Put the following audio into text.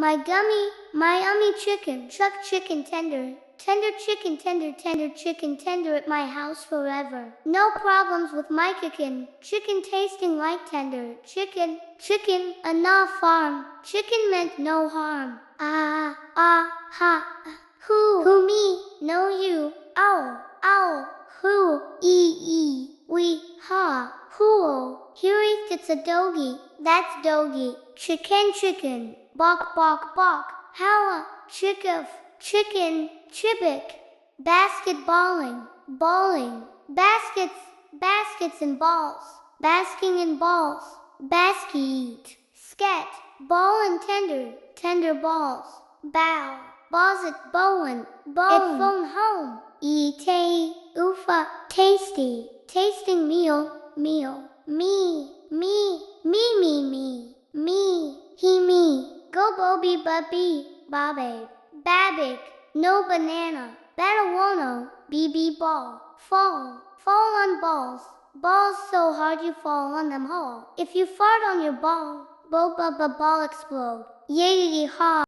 my gummy, my ummy chicken, chuck chicken tender, tender chicken tender, tender chicken tender at my house forever. No problems with my chicken tasting like tender, chicken, enough farm, chicken meant no harm. Ha, who me, no you, ow, who, we, ha, who, here it's a doggy, that's doggy, chicken, bok, how, chicken, chibic, bowling, baskets and balls, basking in balls, basket, scat, ball and tender balls, bow, balls at bone, it phone home, ufa, tasting meal, me, he, me, go bobby, bobby, babic, no banana, badawono, bb ball, fall on balls so hard you fall on them whole. If you fart on your ball, ball explode, yay ha.